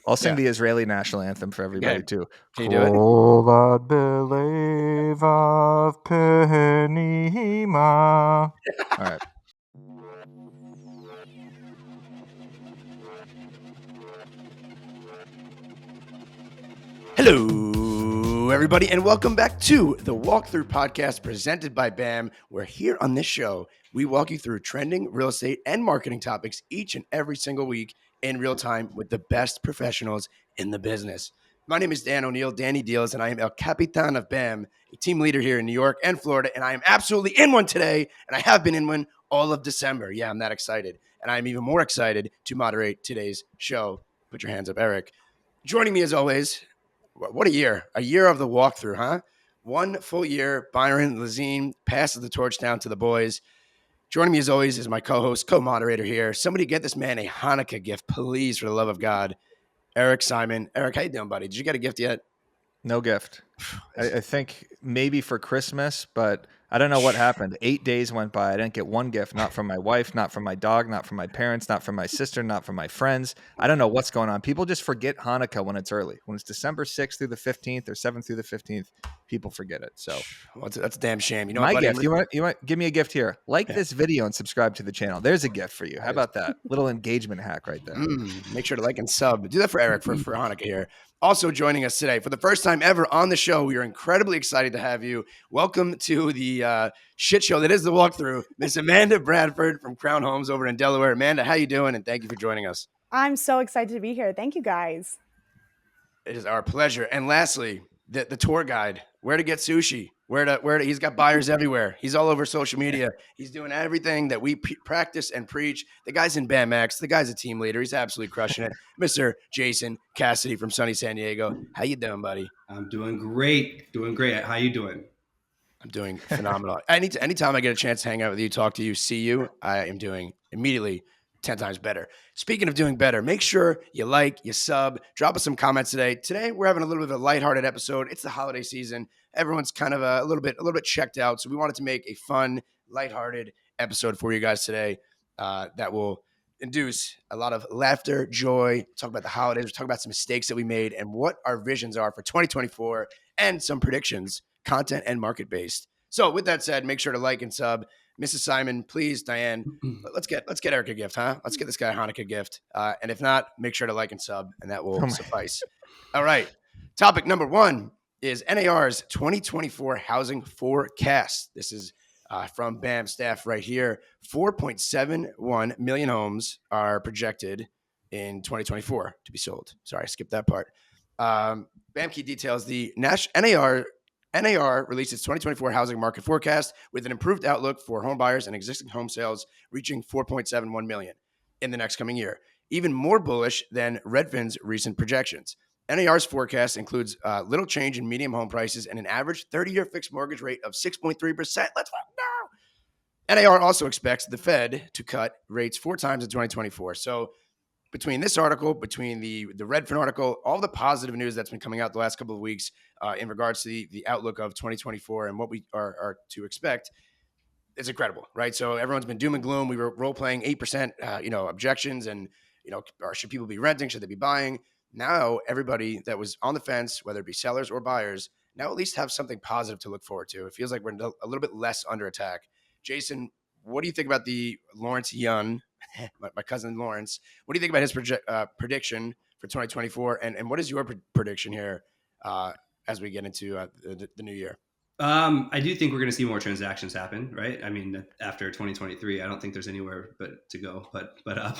I'll sing Yeah. the Israeli national anthem for everybody Good. too. Can you do it? Kol ad belevav penima. All right. Hello, everybody, and welcome back to the Walkthrough Podcast presented by BAM. Where here on this show, we walk you through trending real estate and marketing topics each and every single week in real time with the best professionals in the business. My name is Dan Oneil, Danny Deals, and I am El Capitan of BAM, a team leader here in New York and Florida, and I am absolutely in one today, and I have been in one all of December. Yeah, I'm that excited, and I'm even more excited to moderate today's show. Put your hands up, Eric. Joining me as always, what a year of the walkthrough, huh? One full year. Byron Lazine passes the torch down to the boys. Joining me as always is my co-host, co-moderator here. Somebody get this man a Hanukkah gift, please, for the love of God. Eric Simon. Eric, how you doing, buddy? Did you get a gift yet? No gift. I think maybe for Christmas, but I don't know what happened. 8 days went by. I didn't get one gift, not from my wife, not from my dog, not from my parents, not from my sister, not from my friends. I don't know what's going on. People just forget Hanukkah when it's early. When it's December 6th through the 15th or 7th through the 15th, people forget it. So well, that's a damn shame. You know my what, buddy? gift, you want give me a gift here. Like this video and subscribe to the channel. There's a gift for you. How about that? Little engagement hack right there. Make sure to like and sub. Do that for Eric for Hanukkah here. Also joining us today for the first time ever on the show. We are incredibly excited to have you. Welcome to the shit show that is the walkthrough, Miss Amanda Bradford from Crown Homes over in Delaware. Amanda, how you doing? And thank you for joining us. I'm so excited to be here. Thank you, guys. It is our pleasure. And lastly, the tour guide, where to get sushi, where to he's got buyers everywhere. He's all over social media. He's doing everything that we practice and preach. The guy's in BAMX. The guy's a team leader. He's absolutely crushing it. Mr. Jason Cassity from sunny San Diego. How you doing, buddy? I'm doing great. How you doing? I'm doing phenomenal. Anytime I get a chance to hang out with you, talk to you, see you, I am doing immediately 10 times better. Speaking of doing better, make sure you like, you sub, drop us some comments today. Today, we're having a little bit of a lighthearted episode. It's the holiday season. Everyone's kind of a little bit checked out. So we wanted to make a fun, lighthearted episode for you guys today that will induce a lot of laughter, joy, talk about the holidays, talk about some mistakes that we made and what our visions are for 2024 and some predictions, content and market based. So with that said, make sure to like and sub. Mrs. Simon, please, Diane, let's get Eric a gift, huh? Let's get this guy a Hanukkah gift. And if not, make sure to like and sub, and that will suffice. All right. Topic number one is NAR's 2024 housing forecast. This is from BAM staff right here. 4.71 million homes are projected in 2024 to be sold. Sorry, I skipped that part. BAM key details the NAR released its 2024 housing market forecast with an improved outlook for home buyers and existing home sales reaching 4.71 million in the next coming year, even more bullish than Redfin's recent projections. NAR's forecast includes little change in median home prices and an average 30-year fixed mortgage rate of 6.3%. Let's go! NAR also expects the Fed to cut rates 4 times in 2024. So between this article, between the Redfin article, all the positive news that's been coming out the last couple of weeks in regards to the outlook of 2024 and what we are to expect, it's incredible, right? So everyone's been doom and gloom. We were role-playing 8%, objections and, or should people be renting? Should they be buying? Now everybody that was on the fence, whether it be sellers or buyers, now at least have something positive to look forward to. It feels like we're a little bit less under attack. Jason, what do you think about the Lawrence Yun, my cousin Lawrence? What do you think about his prediction for 2024? And what is your prediction here as we get into the new year? I do think we're going to see more transactions happen, right? I mean, after 2023, I don't think there's anywhere but to go, but up.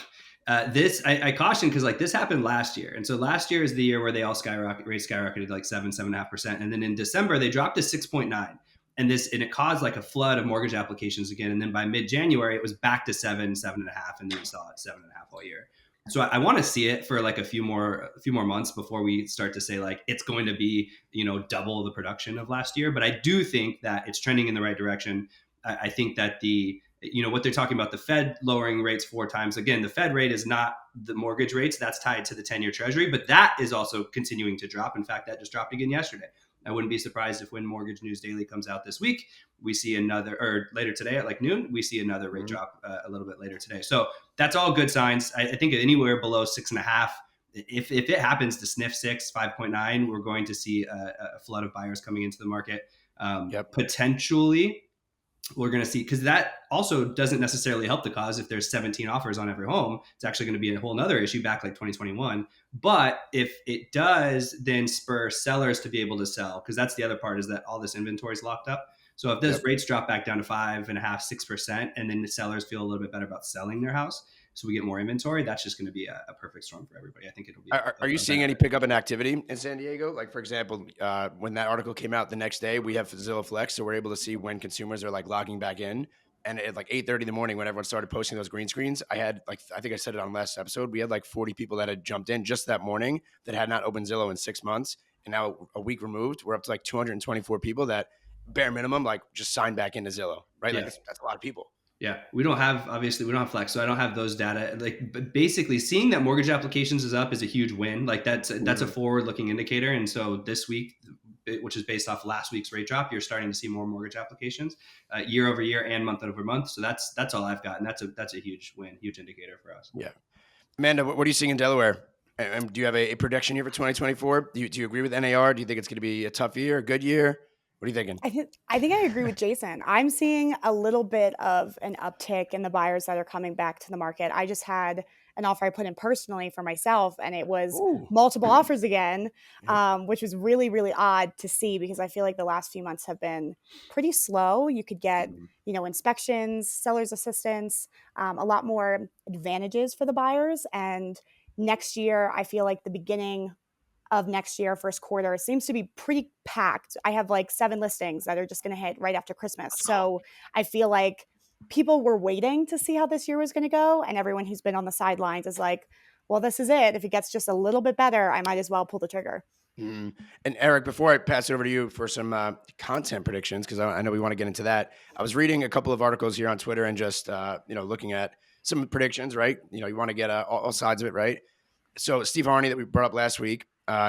This I caution because this happened last year, and so last year is the year where they all skyrocketed like 7.5%, and then in December they dropped to 6.9%. And it caused like a flood of mortgage applications again. And then by mid-January, it was back to 7.5, and then we saw it 7.5 all year. So I want to see it for like a few more months before we start to say like it's going to be, double the production of last year. But I do think that it's trending in the right direction. I think that what they're talking about, the Fed lowering rates 4 times. Again, the Fed rate is not the mortgage rates. That's tied to the 10-year treasury, but that is also continuing to drop. In fact, that just dropped again yesterday. I wouldn't be surprised if when Mortgage News Daily comes out this week, we see another, or later today at like noon, we see another rate drop a little bit later today. So that's all good signs. I think anywhere below 6.5 if it happens to sniff 5.9, we're going to see a flood of buyers coming into the market. Potentially, we're going to see, because that also doesn't necessarily help the cause. If there's 17 offers on every home, it's actually going to be a whole nother issue back like 2021. But if it does, then spur sellers to be able to sell, because that's the other part, is that all this inventory is locked up. So if those rates drop back down to 5.5%, 6%, and then the sellers feel a little bit better about selling their house, so we get more inventory, that's just going to be a perfect storm for everybody. I think it'll be. Are you seeing any pickup in activity in San Diego? Like, for example, when that article came out the next day, we have Zillow Flex, so we're able to see when consumers are like logging back in. And at like 8:30 in the morning, when everyone started posting those green screens, I had like, I think I said it on last episode, we had like 40 people that had jumped in just that morning that had not opened Zillow in 6 months. And now a week removed, we're up to like 224 people that bare minimum, like just signed back into Zillow, right? Yeah. Like that's a lot of people. Yeah, we don't have Flex, so I don't have those data. Like, but basically, seeing that mortgage applications is up is a huge win. Like that's a forward-looking indicator. And so this week, which is based off last week's rate drop, you're starting to see more mortgage applications year over year and month over month. So that's all I've got, and that's a huge win, huge indicator for us. Yeah, Amanda, what are you seeing in Delaware? And do you have a prediction here for 2024? Do you agree with NAR? Do you think it's going to be a tough year, a good year? What are you thinking? I think I agree with Jason. I'm seeing a little bit of an uptick in the buyers that are coming back to the market. I just had an offer I put in personally for myself, and it was multiple offers again, which was really, really odd to see, because I feel like the last few months have been pretty slow. You could get, inspections, seller's assistance, a lot more advantages for the buyers. And next year, I feel like the beginning of next year, first quarter, seems to be pretty packed. I have like 7 listings that are just going to hit right after Christmas. So I feel like people were waiting to see how this year was going to go. And everyone who's been on the sidelines is like, well, this is it. If it gets just a little bit better, I might as well pull the trigger. And Eric, before I pass it over to you for some content predictions, because I know we want to get into that, I was reading a couple of articles here on Twitter and just, looking at some predictions, right? You want to get all sides of it, right? So Steve Harney, that we brought up last week,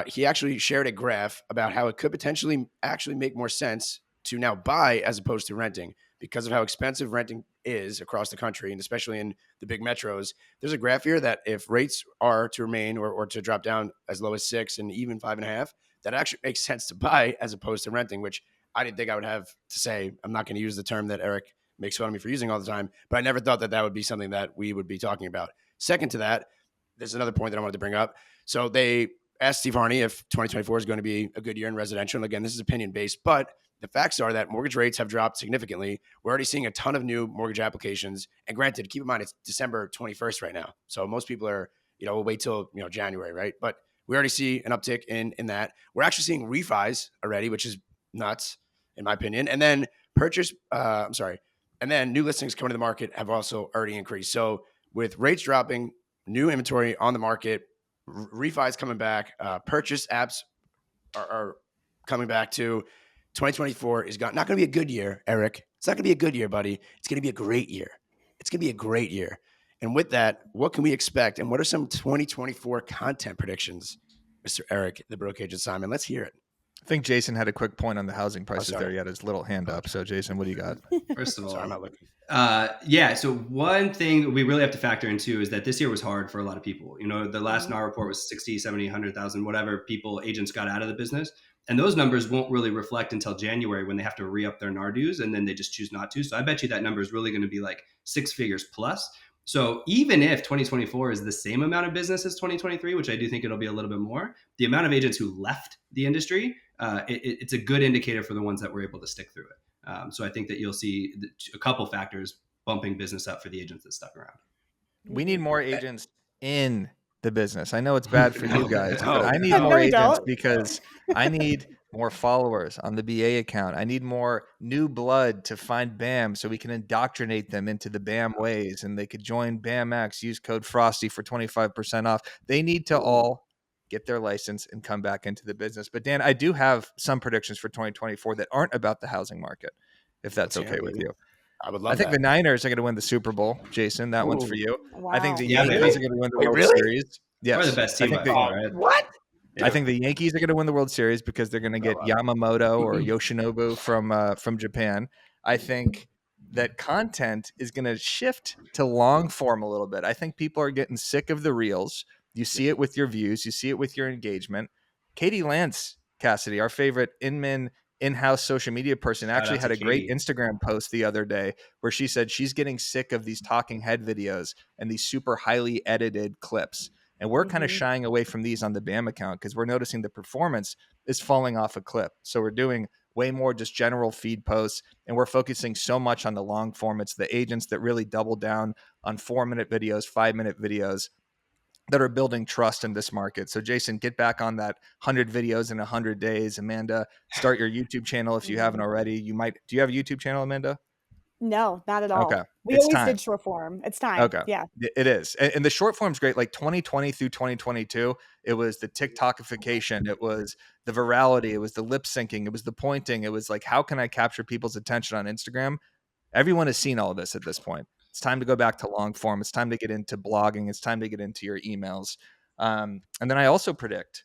he actually shared a graph about how it could potentially actually make more sense to now buy as opposed to renting, because of how expensive renting is across the country, and especially in the big metros. There's a graph here that if rates are to remain or to drop down as low as 6 and even 5.5, that actually makes sense to buy as opposed to renting, which I didn't think I would have to say. I'm not going to use the term that Eric makes fun of me for using all the time, but I never thought that would be something that we would be talking about. Second to that, there's another point that I wanted to bring up. So they asked Steve Harney if 2024 is going to be a good year in residential. And again, this is opinion-based, but the facts are that mortgage rates have dropped significantly. We're already seeing a ton of new mortgage applications. And granted, keep in mind, it's December 21st right now. So most people are, we'll wait till, January, right? But we already see an uptick in that. We're actually seeing refis already, which is nuts, in my opinion. And then and then new listings coming to the market have also already increased. So with rates dropping, new inventory on the market, refis coming back, purchase apps are coming back too. 2024 is not going to be a good year, Eric. It's not going to be a good year, buddy. It's going to be a great year. It's going to be a great year. And with that, what can we expect? And what are some 2024 content predictions, Mr. Eric, the Broke Agent Simon? Let's hear it. I think Jason had a quick point on the housing prices there. He had his little hand up. So, Jason, what do you got? First of all, sorry, I'm not looking. So one thing we really have to factor in too is that this year was hard for a lot of people. The last NAR report was 60, 70, 100,000, whatever agents got out of the business. And those numbers won't really reflect until January, when they have to re-up their NAR dues, and then they just choose not to. So I bet you that number is really going to be like 6 figures plus. So even if 2024 is the same amount of business as 2023, which I do think it'll be a little bit more, the amount of agents who left the industry, it's a good indicator for the ones that were able to stick through it. So I think that you'll see a couple factors bumping business up for the agents that stuck around. We need more agents in the business. I know it's bad for you guys, but I need more agents because I need more followers on the BA account. I need more new blood to find BAM so we can indoctrinate them into the BAM ways, and they could join BAMX, use code Frosty for 25% off. They need to all get their license and come back into the business. But Dan, I do have some predictions for 2024 that aren't about the housing market, if that's okay with you. I would love I think the Niners are going to win the Super Bowl, Jason. That one's for you. Wow. I think the Yankees are going to win the World Series. Yes. We're the best team by far, right? What? I think the Yankees are going to win the World Series because they're going to get Yamamoto or Yoshinobu from Japan. I think that content is going to shift to long form a little bit. I think people are getting sick of the reels. You see it with your views. You see it with your engagement. Katie Lance, Cassity, our favorite Inman in-house social media person, Shout actually out to had a great Katie. Instagram post the other day where she said she's getting sick of these talking head videos and these super highly edited clips. And we're kind of shying away from these on the BAM account because we're noticing the performance is falling off a clip. So we're doing way more just general feed posts, and we're focusing so much on the long form. It's the agents that really double down on 4-minute videos, 5-minute videos that are building trust in this market. So Jason, get back on that 100 videos in 100 days. Amanda, start your YouTube channel if you haven't already. Do you have a YouTube channel, Amanda? No, not at Okay. all. We It's always time. did short form. It's time. Okay. Yeah. It is. And the short form's great. Like 2020 through 2022, it was the TikTokification. It was the virality. It was the lip syncing. It was the pointing. It was like, how can I capture people's attention on Instagram? Everyone has seen all of this at this point. It's time to go back to long form. It's time to get into blogging. It's time to get into your emails. And then I also predict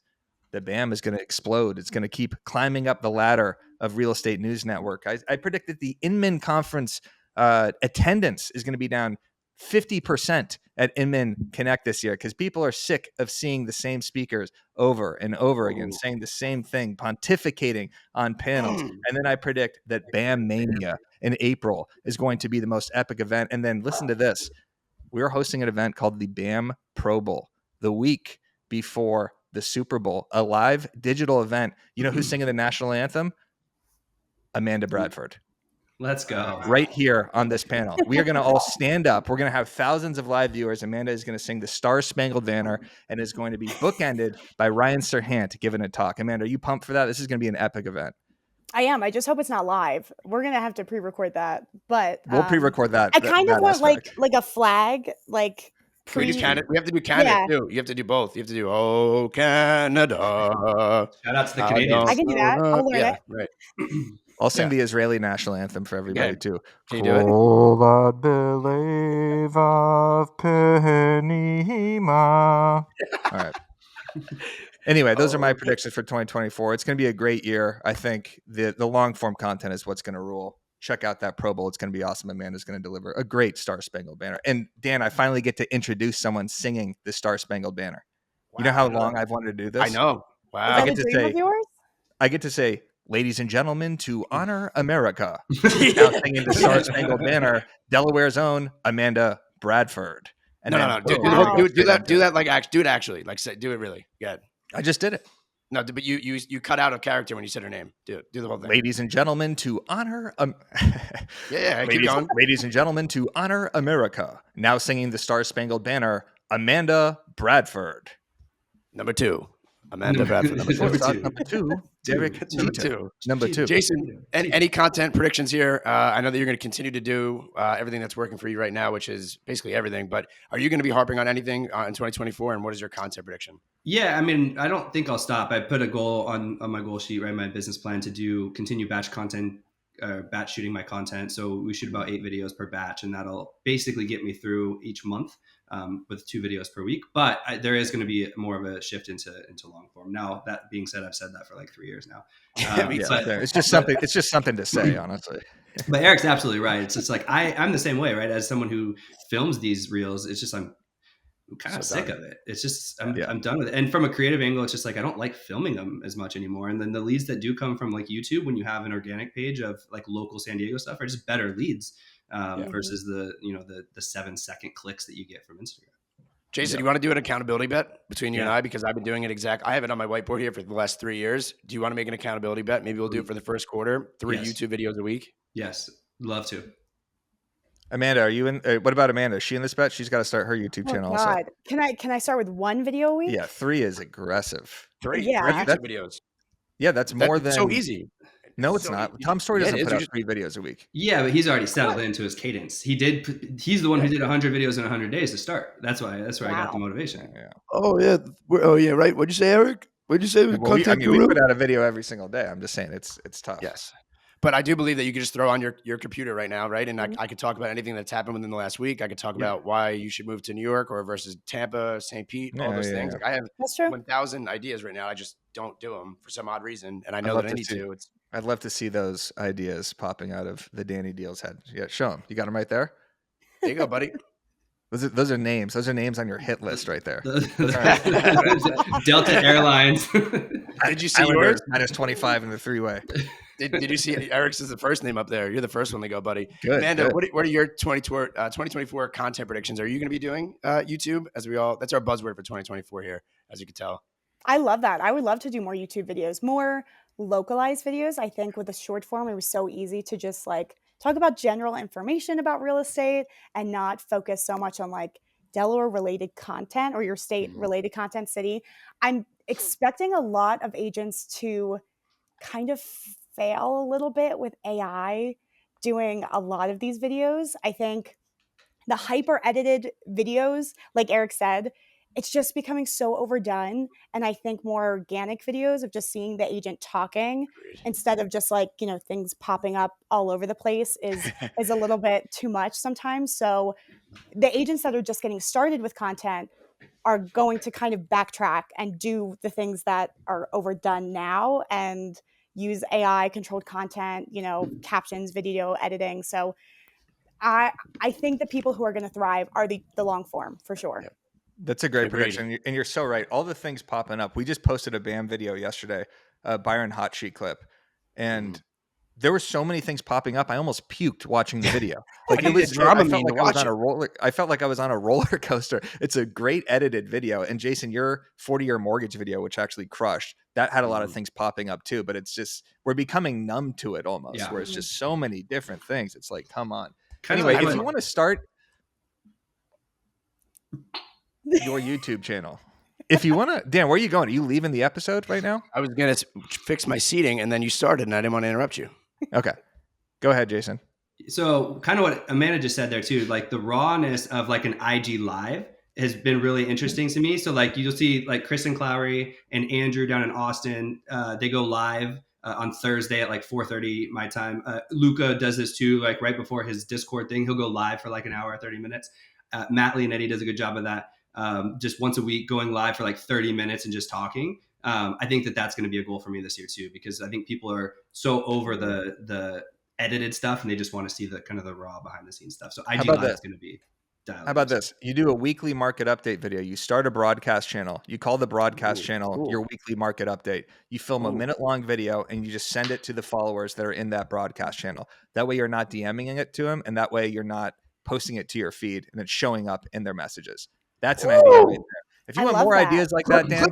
that BAM is going to explode. It's going to keep climbing up the ladder of Real Estate News Network. I predict that the Inman Conference attendance is going to be down 50% at Inman Connect this year because people are sick of seeing the same speakers over and over again, saying the same thing, pontificating on panels. And then I predict that BAM Mania in April is going to be the most epic event. And then listen to this. We're hosting an event called the BAM Pro Bowl the week before the Super Bowl, a live digital event. You know who's singing the national anthem? Amanda Bradford. Let's go. Right here on this panel. We are going to all stand up. We're going to have thousands of live viewers. Amanda is going to sing the Star Spangled Banner and is going to be bookended by Ryan Serhant giving a talk. Amanda, are you pumped for that? This is going to be an epic event. I am. I just hope it's not live. We're gonna have to pre-record that, but We'll pre-record that. I kind of want aspect. like a flag, like Can we do Canada? We have to do Canada too. You have to do both. You have to do "Oh Canada." Shout out to the Canadians. I can do that. I'll learn it. Right. I'll sing the Israeli national anthem for everybody too. Can you do it? All right. Anyway, those are my predictions for 2024. It's going to be a great year. I think the long form content is what's going to rule. Check out that Pro Bowl. It's going to be awesome. Amanda's going to deliver a great Star Spangled Banner. And Dan, I finally get to introduce someone singing the Star Spangled Banner. Wow, you know how long I've wanted to do this? I know. Wow. Is that a dream of yours? I get to say, ladies and gentlemen, to honor America. Now singing the Star Spangled Banner, Delaware's own Amanda Bradford. And no. Do that like do it actually. Like say do it really. Good. I just did it. No, but you cut out a character when you said her name. Do the whole thing. Ladies and gentlemen, to honor keep going. Ladies and gentlemen, to honor America. Now singing the Star Spangled Banner, Amanda Bradford. Number 2. Amanda Bradford. Number two. Derek. Number two. Jason, any content predictions here? I know that you're going to continue to do everything that's working for you right now, which is basically everything. But are you going to be harping on anything in 2024? And what is your content prediction? Yeah, I mean, I don't think I'll stop. I put a goal on my goal sheet, right? My business plan to continue batch content, batch shooting my content. So we shoot about 8 videos per batch, and that'll basically get me through each month with 2 videos per week. But there is going to be more of a shift into long form. Now, that being said, I've said that for like 3 years now. It's just something. It's just something to say, honestly. But Eric's absolutely right. It's just like I'm the same way, right? As someone who films these reels, it's just I'm kind of sick of it. It's just I'm done with it. And from a creative angle, it's just like I don't like filming them as much anymore. And then the leads that do come from like YouTube, when you have an organic page of like local San Diego stuff, are just better leads versus the 7-second clicks that you get from Instagram. Jason, you want to do an accountability bet between you and I? Because I've been doing it I have it on my whiteboard here for the last 3 years. Do you want to make an accountability bet? Maybe we'll do it for the first quarter, 3 YouTube videos a week. Yes. Love to. Amanda, are you in? What about Amanda? Is she in this bet? She's got to start her YouTube channel also. Can I start with 1 video a week? Yeah, 3 is aggressive. 3 Yeah. YouTube videos. Yeah, that's more than so easy. No, it's not. Tom Story doesn't put out 3 videos a week. Yeah, but he's already settled into his cadence. He's the one who did 100 videos in 100 days to start. That's where I got the motivation. Yeah. Oh yeah, right. What'd you say, Eric? What'd you say? We put out a video every single day. I'm just saying it's tough. Yes. But I do believe that you could just throw on your computer right now, right? And I could talk about anything that's happened within the last week. I could talk about why you should move to New York or versus Tampa, St. Pete, all those things. Like I have 1,000 ideas right now. I just don't do them for some odd reason. And I know that I need to. I'd love to see those ideas popping out of the Danny Deal's head. Yeah, show them. You got them right there? There you go, buddy. Those are names. Those are names on your hit list right there. Delta Airlines. Did you see Islanders yours? -25 in the three-way. Did you see Eric's is the first name up there? You're the first one to go, buddy. Good. Amanda, good. what are your 2024 content predictions? Are you going to be doing YouTube that's our buzzword for 2024 here, as you can tell. I love that. I would love to do more YouTube videos, more localized videos. I think with the short form, it was so easy to just like talk about general information about real estate and not focus so much on like Delaware related content or your state related content city. I'm expecting a lot of agents to kind of fail a little bit with AI doing a lot of these videos. I think the hyper edited videos, like Eric said, it's just becoming so overdone. And I think more organic videos of just seeing the agent talking instead of just like, things popping up all over the place is a little bit too much sometimes. So the agents that are just getting started with content are going to kind of backtrack and do the things that are overdone now and use AI controlled content, captions, video editing. So I think the people who are going to thrive are the long form for sure. Yep. That's a great Agreed. prediction. And you're so right. All the things popping up. We just posted a BAM video yesterday, a Byron Hot Sheet clip. And there were so many things popping up. I almost puked watching the video. Like I it was drama I felt like I was watch on a roller. I felt like I was on a roller coaster. It's a great edited video. And Jason, your 40-year mortgage video, which actually crushed, that had a lot of things popping up too. But it's just we're becoming numb to it almost, where it's just so many different things. It's like, come on. Anyway, if you want to start your YouTube channel, if you want to, Dan, where are you going? Are you leaving the episode right now? I was going to fix my seating, and then you started, and I didn't want to interrupt you. Okay. Go ahead, Jason. So kind of what Amanda just said there too, like the rawness of like an IG live has been really interesting to me. So like you'll see like Kristen Clowry and Andrew down in Austin, they go live on Thursday at like 4:30 my time. Luca does this too, like right before his Discord thing, he'll go live for like an hour, 30 minutes. Matt Leonetti does a good job of that. Just once a week going live for like 30 minutes and just talking. I think that's going to be a goal for me this year too, because I think people are so over the edited stuff and they just want to see the kind of the raw behind the scenes stuff. So IG Live is going to be dialed. How about this? You do a weekly market update video. You start a broadcast channel. You call the broadcast channel your weekly market update. You film a minute-long video and you just send it to the followers that are in that broadcast channel. That way you're not DMing it to them, and that way you're not posting it to your feed and it's showing up in their messages. That's an idea right there. If you want more ideas like that, Dan,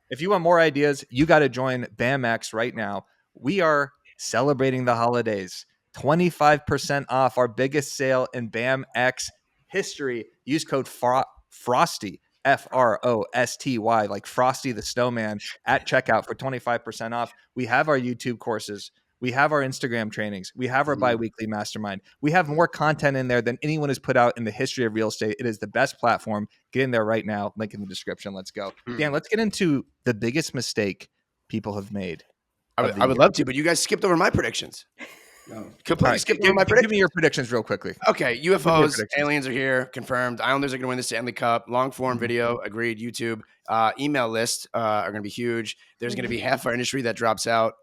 if you want more ideas, you got to join BAMX right now. We are celebrating the holidays. 25% off our biggest sale in BAMX history. Use code FROSTY, FROSTY, like Frosty the Snowman at checkout for 25% off. We have our YouTube courses. We have our Instagram trainings. We have our bi-weekly mastermind. We have more content in there than anyone has put out in the history of real estate. It is the best platform. Get in there right now. Link in the description. Let's go. Dan, let's get into the biggest mistake people have made. I would love to, but you guys skipped over my predictions. Completely skipped over my predictions. Give me your predictions real quickly. Okay, UFOs, aliens are here, confirmed. Islanders are going to win the Stanley Cup. Long form video, agreed. YouTube, email list are going to be huge. There's going to be half our industry that drops out.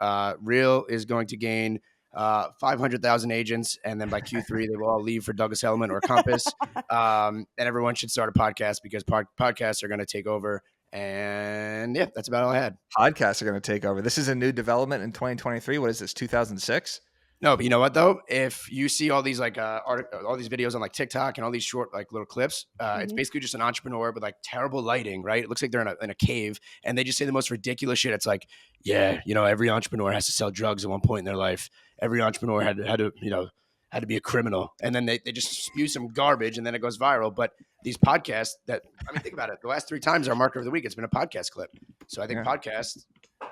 Real is going to gain 500,000 agents, and then by Q3 they will all leave for Douglas Elliman or Compass. And everyone should start a podcast because podcasts are going to take over. And yeah, that's about all I had. Podcasts are going to take over. This is a new development in 2023. What is this, 2006? No, but you know what though? If you see all these like all these videos on like TikTok and all these short like little clips, it's basically just an entrepreneur with like terrible lighting, right? It looks like they're in a cave, and they just say the most ridiculous shit. It's like, yeah, every entrepreneur has to sell drugs at one point in their life. Every entrepreneur had to be a criminal, and then they just spew some garbage, and then it goes viral. But these podcasts think about it. The last 3 times our marker of the week, it's been a podcast clip. So I think podcasts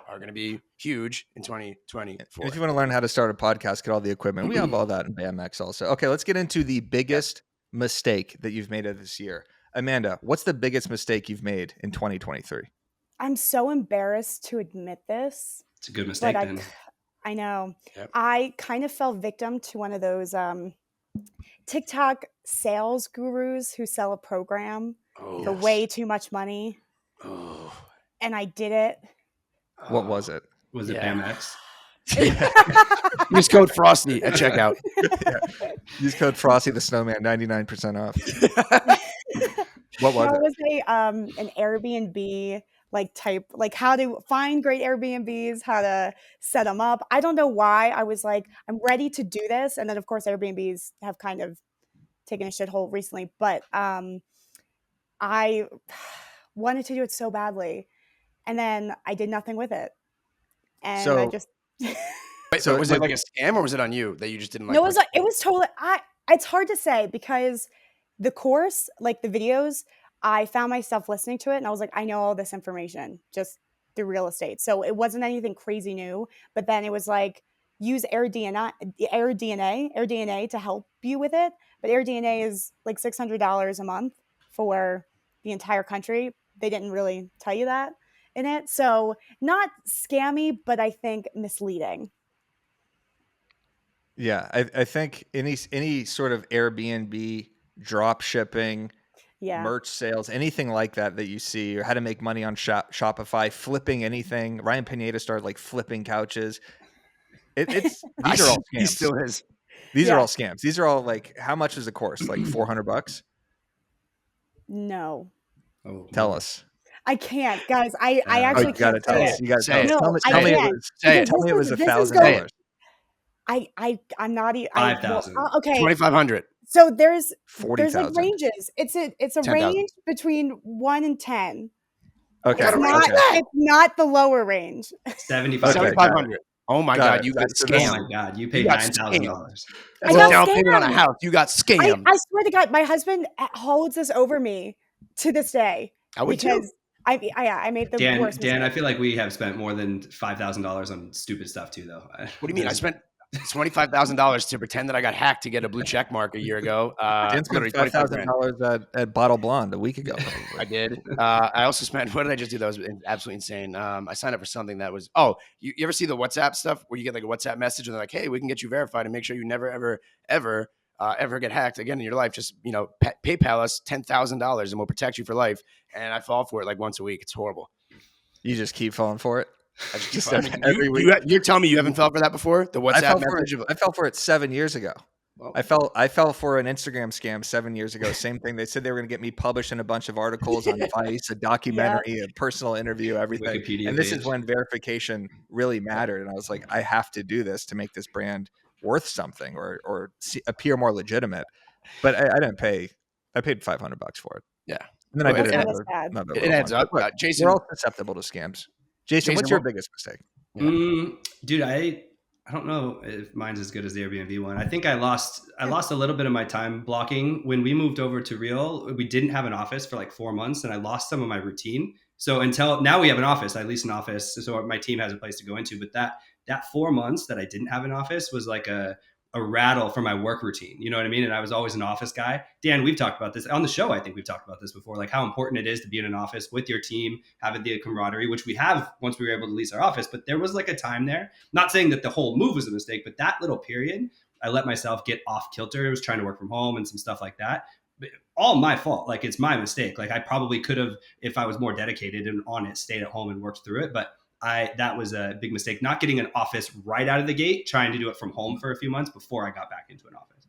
are going to be huge in 2024. If you want to learn how to start a podcast, get all the equipment. We have all that in BAMX also. Okay, let's get into the biggest mistake that you've made of this year. Amanda, what's the biggest mistake you've made in 2023? I'm so embarrassed to admit this. It's a good mistake, then. I know. Yep. I kind of fell victim to one of those TikTok sales gurus who sell a program for way too much money. And I did it. What was it? Was it BAMX? Use code Frosty at checkout. Use code Frosty the Snowman, 99% off. What was That it? was an Airbnb type, how to find great Airbnbs, how to set them up. I don't know why I was like, I'm ready to do this, and then of course Airbnbs have kind of taken a shithole recently, but I wanted to do it so badly, and then I did nothing with it, and I So just Wait, So was it like a scam or was it on you that you just didn't like? No, it was totally. It's hard to say because the course, the videos, I found myself listening to it, and I was like, I know all this information just through real estate, so it wasn't anything crazy new. But then it was like use AirDNA to help you with it. But AirDNA is like $600 a month for the entire country. They didn't really tell you that in it, so not scammy, but I think misleading. Yeah, I think any sort of Airbnb drop shipping, Yeah. merch sales, anything like that you see, or how to make money on Shopify, flipping anything. Ryan Pineda started flipping couches. These are all He scams. still is. These are Yeah. all scams. These are all how much is the course? Like $400? No. Oh, Tell us. I can't, guys. I Oh, actually you gotta can't tell say us. it. You gotta Say tell it. us. No, Tell I me it can't. was. Say it. Tell me it was This is $1,000. I'm not even. 5,000. Okay. 2,500. So there's 40,000. ranges. It's a 10,000. range between 1 and 10. Okay. It's not. Okay. It's not the lower range. 75. Okay. 7,500. Oh my Got God, it. you got So Oh this- scammed. my God, you You paid got $9,000. That's got a down payment on a scammed. house. You got scammed. I swear to God, my husband holds this over me to this day I would too. because I made the worst Dan, I mistake. feel like we have spent more than $5,000 on stupid stuff too, though. What do you mean? I spent $25,000 to pretend that I got hacked to get a blue check mark a year ago. Dan Literally spent 25 grand. $5,000 at Bottle Blonde a week ago. I did. I also spent. What did I just do? That was absolutely insane. I signed up for something that was. Oh, you ever see the WhatsApp stuff where you get like a WhatsApp message and they're like, "Hey, we can get you verified and make sure you never, ever get hacked again in your life. Just PayPal us $10,000 and we'll protect you for life." And I fall for it like once a week. It's horrible. You just keep falling for it. I just Just keep every week. You're telling me you haven't fell for that before? The WhatsApp message. I fell for it 7 years ago. Well, I fell for an Instagram scam 7 years ago. Same thing. They said they were going to get me published in a bunch of articles on Vice, a documentary, a personal interview, everything. Wikipedia And this page. is when verification really mattered. And I was like, I have to do this to make this brand worth something or appear more legitimate. But I didn't pay. I paid $500 for it. Yeah. And then I did That's not as bad. another It little adds one. up. But look, Jason, we're all susceptible to scams. Jason, what's your biggest mistake? Dude, I don't know if mine's as good as the Airbnb one. I think I lost a little bit of my time blocking when we moved over to Real. We didn't have an office for like 4 months, and I lost some of my routine. So until now, we have an office. I leased an office, so my team has a place to go into. But that 4 months that I didn't have an office was like a rattle for my work routine. You know what I mean? And I was always an office guy. Dan, we've talked about this on the show. I think we've talked about this before, like how important it is to be in an office with your team, having the camaraderie, which we have once we were able to lease our office. But there was like a time there, not saying that the whole move was a mistake, but that little period, I let myself get off kilter. I was trying to work from home and some stuff like that. But all my fault. Like it's my mistake. Like I probably could have, if I was more dedicated and on it, stayed at home and worked through it. But that was a big mistake, not getting an office right out of the gate, trying to do it from home for a few months before I got back into an office.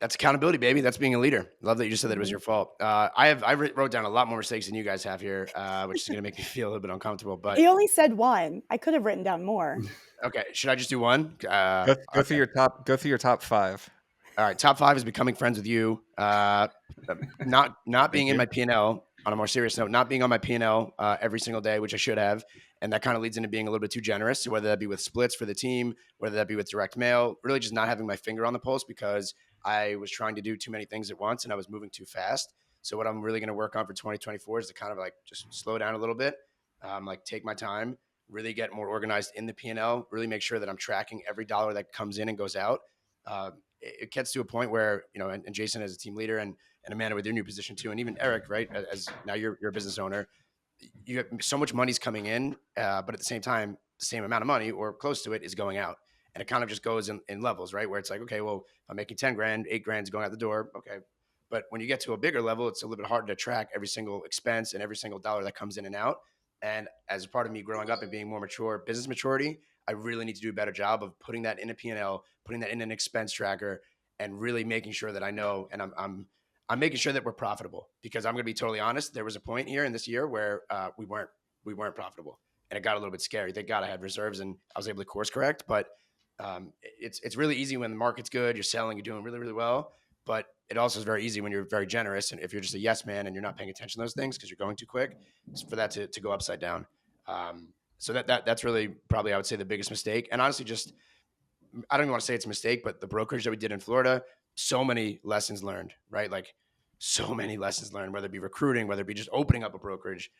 That's accountability, baby. That's being a leader. Love that you just said that it was your fault. I wrote down a lot more mistakes than you guys have here, which is going to make me feel a little bit uncomfortable. But He only said one. I could have written down more. okay, should I just do one? Go through your top. Go through your top 5. All right, top 5 is becoming friends with you. Not being in my P&L. On a more serious note, not being on my P&L every single day, which I should have. And that kind of leads into being a little bit too generous, whether that be with splits for the team, whether that be with direct mail, really just not having my finger on the pulse because I was trying to do too many things at once and I was moving too fast. So what I'm really going to work on for 2024 is to kind of like just slow down a little bit, like take my time, really get more organized in the P&L, really make sure that I'm tracking every dollar that comes in and goes out. It gets to a point where, you know, and Jason as a team leader and Amanda with your new position too, and even Eric, right, as now you're a business owner, you have so much money's coming in, but at the same time, the same amount of money or close to it is going out. And it kind of just goes in levels, right? Where it's like, okay, well, if I'm making 10 grand, 8 grand is going out the door. Okay. But when you get to a bigger level, it's a little bit harder to track every single expense and every single dollar that comes in and out. And as part of me growing up and being more mature, business maturity, I really need to do a better job of putting that in a P&L, putting that in an expense tracker, and really making sure that I know, and I'm making sure that we're profitable. Because I'm going to be totally honest, there was a point here in this year where we weren't profitable, and it got a little bit scary. Thank God I had reserves and I was able to course correct. But it's really easy when the market's good, you're selling, you're doing really, really well. But it also is very easy when you're very generous, and if you're just a yes man and you're not paying attention to those things because you're going too quick, for that to go upside down. So that's really probably, I would say, the biggest mistake. And honestly, just, I don't even want to say it's a mistake, but the brokerage that we did in Florida, so many lessons learned, right? Like so many lessons learned, whether it be recruiting, whether it be just opening up a brokerage.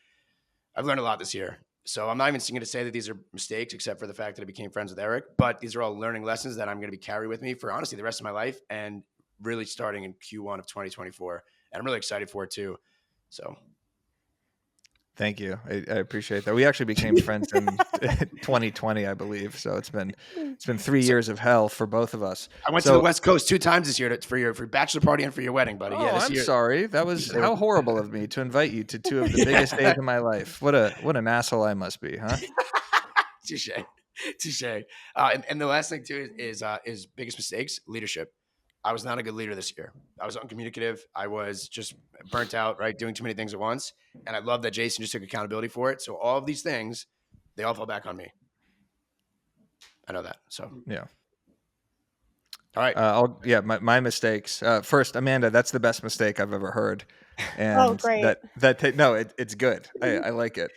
I've learned a lot this year. So I'm not even going to say that these are mistakes, except for the fact that I became friends with Eric. But these are all learning lessons that I'm going to be carry with me for honestly the rest of my life, and really starting in Q1 of 2024. And I'm really excited for it too. So Thank you. I appreciate that. We actually became friends in 2020, I believe. So it's been 3 years of hell for both of us. I went to the West Coast 2 times this year for your bachelor party and for your wedding, buddy. Oh, Yeah, this I'm year. sorry. That was how horrible of me to invite you to 2 of the biggest days of my life. What an asshole I must be, huh? Touche. And the last thing too is biggest mistakes, leadership. I was not a good leader this year. I was uncommunicative. I was just burnt out, right? Doing too many things at once. And I love that Jason just took accountability for it. So all of these things, they all fall back on me. I know that. So yeah. All right. My mistakes. First, Amanda, that's the best mistake I've ever heard. And Oh, great. it's good. I like it.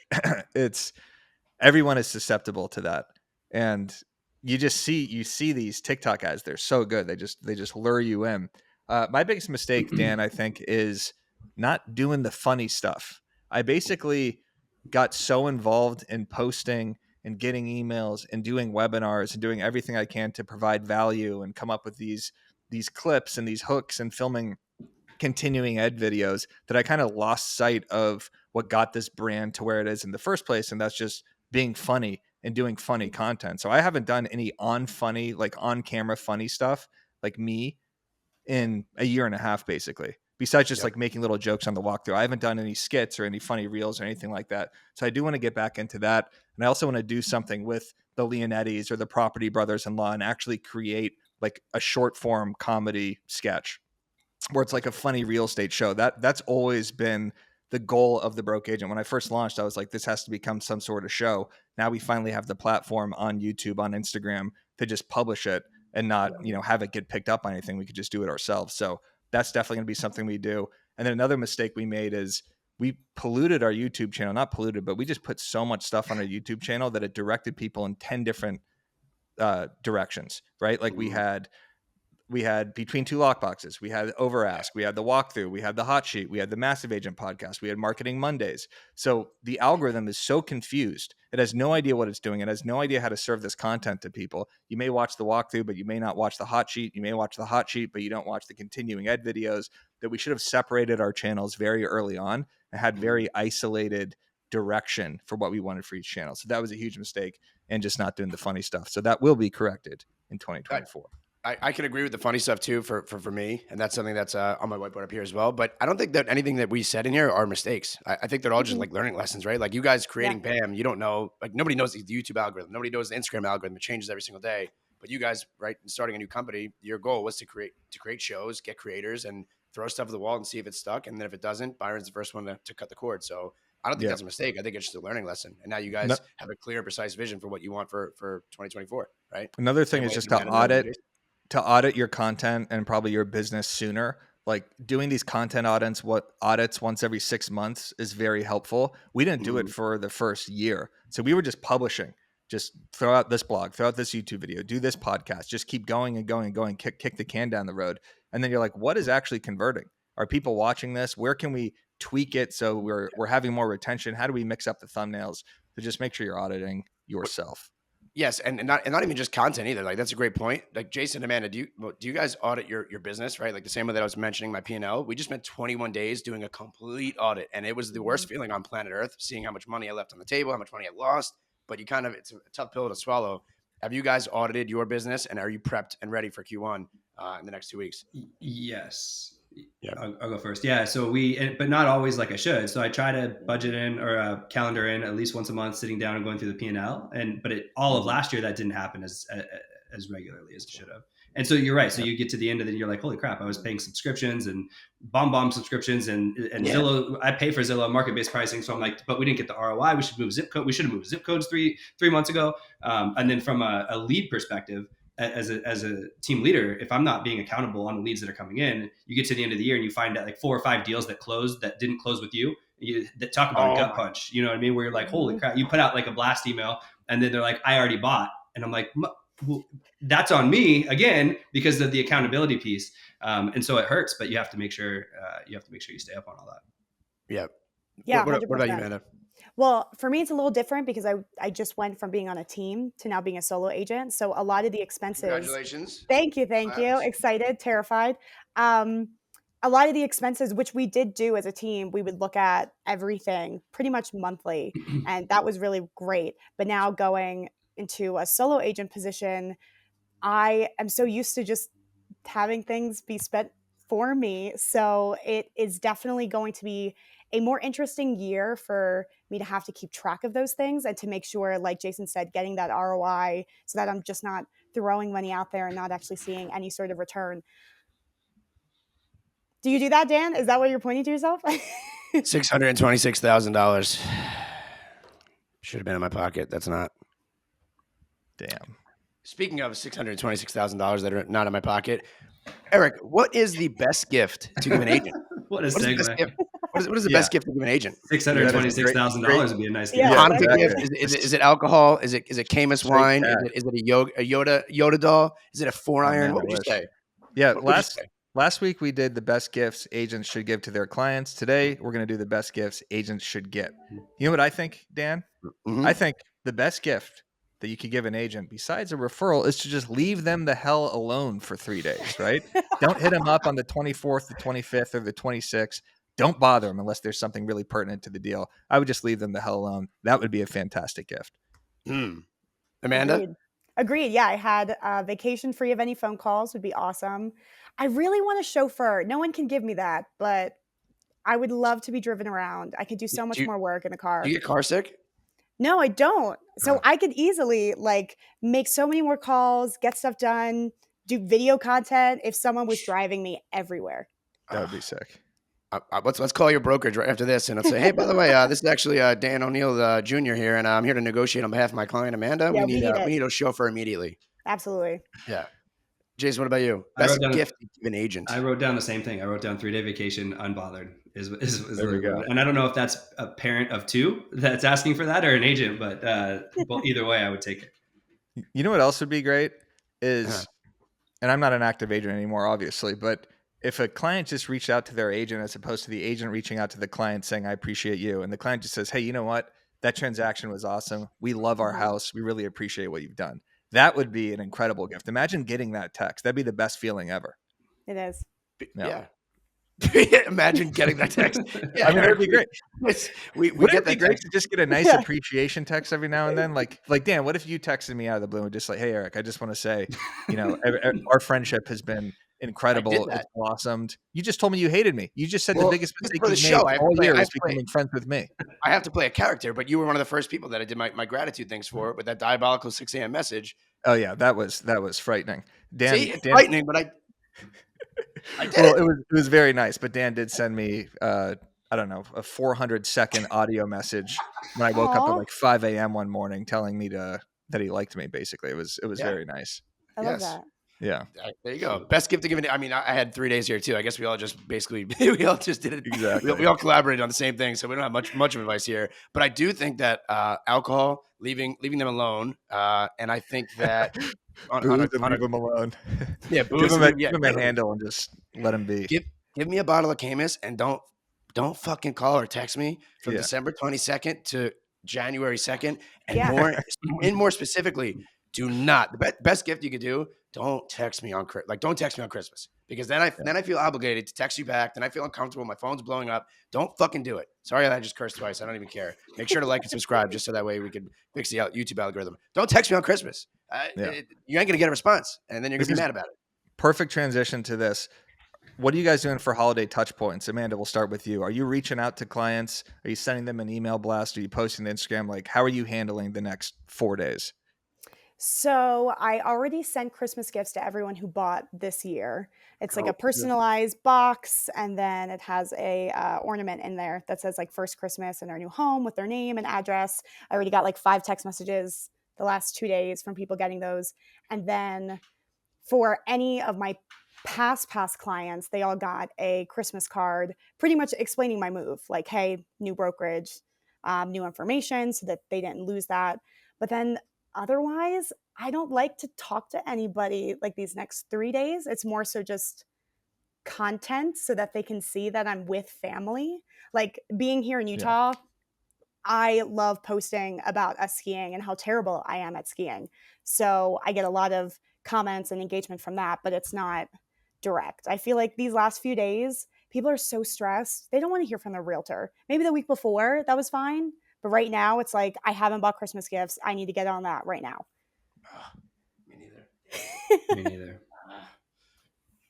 Everyone is susceptible to that. And you see these TikTok ads. They're so good. They just lure you in. My biggest mistake, Dan, I think, is not doing the funny stuff. I basically got so involved in posting and getting emails and doing webinars and doing everything I can to provide value and come up with these clips and these hooks and filming continuing ed videos that I kind of lost sight of what got this brand to where it is in the first place. And that's just being funny and doing funny content. So I haven't done any on camera funny stuff like me in a year and a half, basically, besides just like making little jokes on the walkthrough. I haven't done any skits or any funny reels or anything like that. So I do want to get back into that. And I also want to do something with the Leonettis or the Property Brothers-in-law and actually create like a short form comedy sketch where it's like a funny real estate show. That's always been the goal of the Broke Agent. When I first launched, I was like, this has to become some sort of show. Now we finally have the platform on YouTube, on Instagram to just publish it and not, have it get picked up on anything. We could just do it ourselves. So that's definitely going to be something we do. And then another mistake we made is we polluted our YouTube channel, not polluted, but we just put so much stuff on our YouTube channel that it directed people in 10 different directions, right? Like we had Between Two Lockboxes, we had Over Ask, we had the walkthrough, we had the hot sheet, we had the Massive Agent podcast, we had Marketing Mondays. So the algorithm is so confused. It has no idea what it's doing. It has no idea how to serve this content to people. You may watch the walkthrough, but you may not watch the hot sheet. You may watch the hot sheet, but you don't watch the continuing ed videos. That we should have separated our channels very early on and had very isolated direction for what we wanted for each channel. So that was a huge mistake, and just not doing the funny stuff. So that will be corrected in 2024. I can agree with the funny stuff too for me, and that's something that's on my whiteboard up here as well. But I don't think that anything that we said in here are mistakes. I think they're all just like learning lessons, right? Like you guys creating BAM, you don't know, like nobody knows the YouTube algorithm, nobody knows the Instagram algorithm. It changes every single day. But you guys, right, starting a new company, your goal was to create shows, get creators, and throw stuff at the wall and see if it's stuck. And then if it doesn't, Byron's the first one to cut the cord. So I don't think that's a mistake. I think it's just a learning lesson. And now you guys have a clear, precise vision for what you want for 2024 , right? Another thing is just to audit your content and probably your business sooner. Like doing these content audits once every 6 months is very helpful. We didn't do it for the first year. So we were just publishing, just throw out this blog, throw out this YouTube video, do this podcast, just keep going and going and going, kick the can down the road. And then you're like, what is actually converting? Are people watching this? Where can we tweak it so we're having more retention? How do we mix up the thumbnails? So just make sure you're auditing yourself. Yes, and not even just content either. Like that's a great point. Like Jason and Amanda, do you guys audit your business, right? Like the same way that I was mentioning my P&L. We just spent 21 days doing a complete audit, and it was the worst feeling on planet Earth, seeing how much money I left on the table, how much money I lost. But it's a tough pill to swallow. Have you guys audited your business, and are you prepped and ready for Q1 in the next 2 weeks? Yes. Yeah. I'll go first. Yeah. So but not always like I should. So I try to budget in or calendar in at least once a month, sitting down and going through the P&L. But all of last year that didn't happen as regularly as it should have. And so you're right. So you get to the end of it, you're like, holy crap, I was paying subscriptions and bomb subscriptions and Zillow. I pay for Zillow market-based pricing. So I'm like, but we didn't get the ROI. We should move zip code. We should have moved zip codes three months ago. And then from a lead perspective, as a team leader, if I'm not being accountable on the leads that are coming in, you get to the end of the year and you find out like 4 or 5 deals that closed that didn't close with you. That talk about a gut punch. You know what I mean? Where you're like, holy crap, you put out like a blast email and then they're like, I already bought. And I'm like, well, that's on me again because of the accountability piece. And so it hurts, but you have to make sure you stay up on all that. Yeah. Yeah. What about you, Amanda? Well, for me, it's a little different because I just went from being on a team to now being a solo agent. So a lot of the expenses. Congratulations. Thank you. Excited, terrified. A lot of the expenses, which we did do as a team, we would look at everything pretty much monthly. And that was really great. But now going into a solo agent position, I am so used to just having things be spent for me. So it is definitely going to be a more interesting year for me to have to keep track of those things and to make sure, like Jason said, getting that ROI so that I'm just not throwing money out there and not actually seeing any sort of return. Do you do that, Dan? Is that what you're pointing to yourself? $626,000 should have been in my pocket. That's not. Damn. Speaking of $626,000 that are not in my pocket, Eric, what is the best gift to give an agent? What is the best gift? What is the best gift to give an agent? $626,000 would be a nice gift. Yeah, Hanukkah gift? Is it alcohol? Is it Camus wine? Is it a Yoda doll? Is it a 4-iron? What would you say? Yeah, last week we did the best gifts agents should give to their clients. Today we're going to do the best gifts agents should get. You know what I think, Dan? Mm-hmm. I think the best gift that you could give an agent besides a referral is to just leave them the hell alone for 3 days, right? Don't hit them up on the 24th, the 25th, or the 26th. Don't bother them unless there's something really pertinent to the deal. I would just leave them the hell alone. That would be a fantastic gift. Amanda? Agreed. Yeah, I had vacation free of any phone calls would be awesome. I really want a chauffeur. No one can give me that, but I would love to be driven around. I could do so much more work in a car. Do you get car sick? No, I don't. So I could easily like make so many more calls, get stuff done, do video content if someone was driving me everywhere. That would be sick. Let's call your brokerage right after this, and let's say, hey, by the way, this is actually Dan Oneil Jr. here, and I'm here to negotiate on behalf of my client Amanda. Yeah, we need a chauffeur immediately. Absolutely. Yeah. Jason, what about you? Best gift to give an agent. I wrote down the same thing. I wrote down 3-day vacation, unbothered. Is there we go. And I don't know if that's a parent of 2 that's asking for that or an agent, but well, either way, I would take it. You know what else would be great is, and I'm not an active agent anymore, obviously, but if a client just reached out to their agent as opposed to the agent reaching out to the client saying, I appreciate you. And the client just says, hey, you know what? That transaction was awesome. We love our house. We really appreciate what you've done. That would be an incredible gift. Imagine getting that text. That'd be the best feeling ever. It is. Yeah. Imagine getting that text. Yeah, I mean, it'd be great. Wouldn't it be great to just get a nice appreciation text every now and then? Like Dan, what if you texted me out of the blue and just like, hey, Eric, I just want to say, our friendship has been incredible. It's blossomed. You just told me you hated me. You just said the biggest mistake you've made all year is becoming friends with me. I have to play a character, but you were one of the first people that I did my gratitude things for with that diabolical 6 a.m. message. Oh yeah, that was frightening. Dan, it's frightening, but I did well, it was very nice, but Dan did send me I don't know, a 400-second audio message when I woke up at like 5 a.m. one morning telling me that he liked me. Basically, it was very nice. I love that. Yeah. There you go. Best gift to give. I mean, I had 3 days here too. I guess we all just basically we all just did it. Exactly. We all collaborated on the same thing, so we don't have much of advice here. But I do think that alcohol, leaving them alone, and I think that leave them alone. Yeah, give him a handle and just let him be. Give me a bottle of Camus and don't fucking call or text me from December 22nd to January 2nd, and more specifically, do not. The best gift you could do. Don't text me on Christmas, because then I feel obligated to text you back. Then I feel uncomfortable. My phone's blowing up. Don't fucking do it. Sorry that I just cursed twice. I don't even care. Make sure to like and subscribe just so that way we can fix the YouTube algorithm. Don't text me on Christmas. You ain't gonna get a response, and then you're gonna be mad about it. Perfect transition to this. What are you guys doing for holiday touch points? Amanda, we'll start with you. Are you reaching out to clients? Are you sending them an email blast? Are you posting to Instagram? Like, how are you handling the next 4 days? So I already sent Christmas gifts to everyone who bought this year. It's like a Cool. personalized box, and then it has a ornament in there that says like "First Christmas" in their new home with their name and address. I already got like 5 text messages the last 2 days from people getting those, and then for any of my past clients, they all got a Christmas card pretty much explaining my move, like, hey, new brokerage, new information, so that they didn't lose that. But then otherwise, I don't like to talk to anybody like these next 3 days. It's more so just content so that they can see that I'm with family. Like being here in Utah, I love posting about us skiing and how terrible I am at skiing. So I get a lot of comments and engagement from that, but it's not direct. I feel like these last few days, people are so stressed. They don't want to hear from their realtor. Maybe the week before, that was fine. But right now, it's like, I haven't bought Christmas gifts. I need to get on that right now. Me neither. Me neither.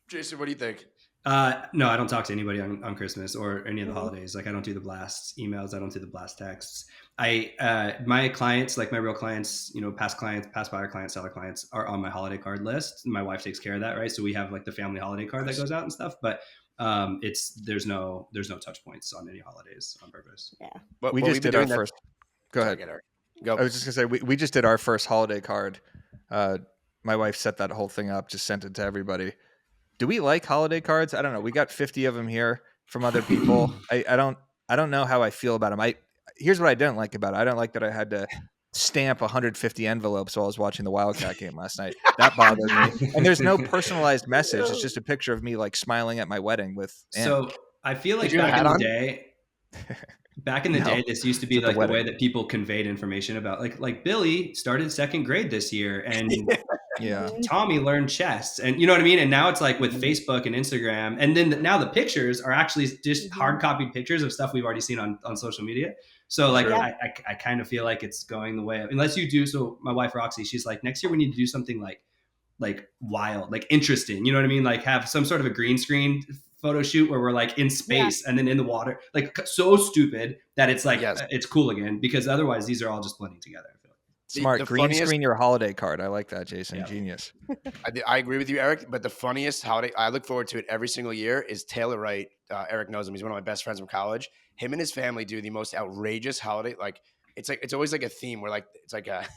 Jason, what do you think? No, I don't talk to anybody on Christmas or any of the holidays. Like I don't do the blast emails. I don't do the blast texts. My clients, like my real clients, past clients, past buyer clients, seller clients are on my holiday card list. My wife takes care of that. Right. So we have like the family holiday card that goes out and stuff, but there's no touch points on any holidays on purpose. Yeah. We just did our first. Go ahead. Go. I was just gonna say we just did our first holiday card. My wife set that whole thing up, just sent it to everybody. Do we like holiday cards? I don't know. We got 50 of them here from other people. I don't know how I feel about them. Here's what I didn't like about it. I don't like that I had to stamp 150 envelopes while I was watching the Wildcat game last night. That bothered me. And there's no personalized message. It's just a picture of me like smiling at my wedding with Ann. So I feel like Did you have a hat on? Back in the No. day, this used to be It's at the like the way wedding. that people conveyed information about like Billy started second grade this year and Yeah. Tommy learned chess, and you know what I mean? And now it's like with Facebook and Instagram, and then now the pictures are actually just hard copied pictures of stuff we've already seen on social media. So like Sure. I kind of feel like it's going the way of, unless you do. So my wife Roxy, she's like, next year we need to do something like wild, like interesting. You know what I mean? Like have some sort of a green screen photo shoot where we're like in space and then in the water, like so stupid that it's like it's cool again, because otherwise these are all just blending together. I feel like. Smart. The Green funniest- screen your holiday card. I like that, Jason. Yeah. Genius. I agree with you, Eric. But the funniest holiday, I look forward to it every single year, is Taylor Wright. Eric knows him. He's one of my best friends from college. Him and his family do the most outrageous holiday. Like it's always like a theme where like it's like a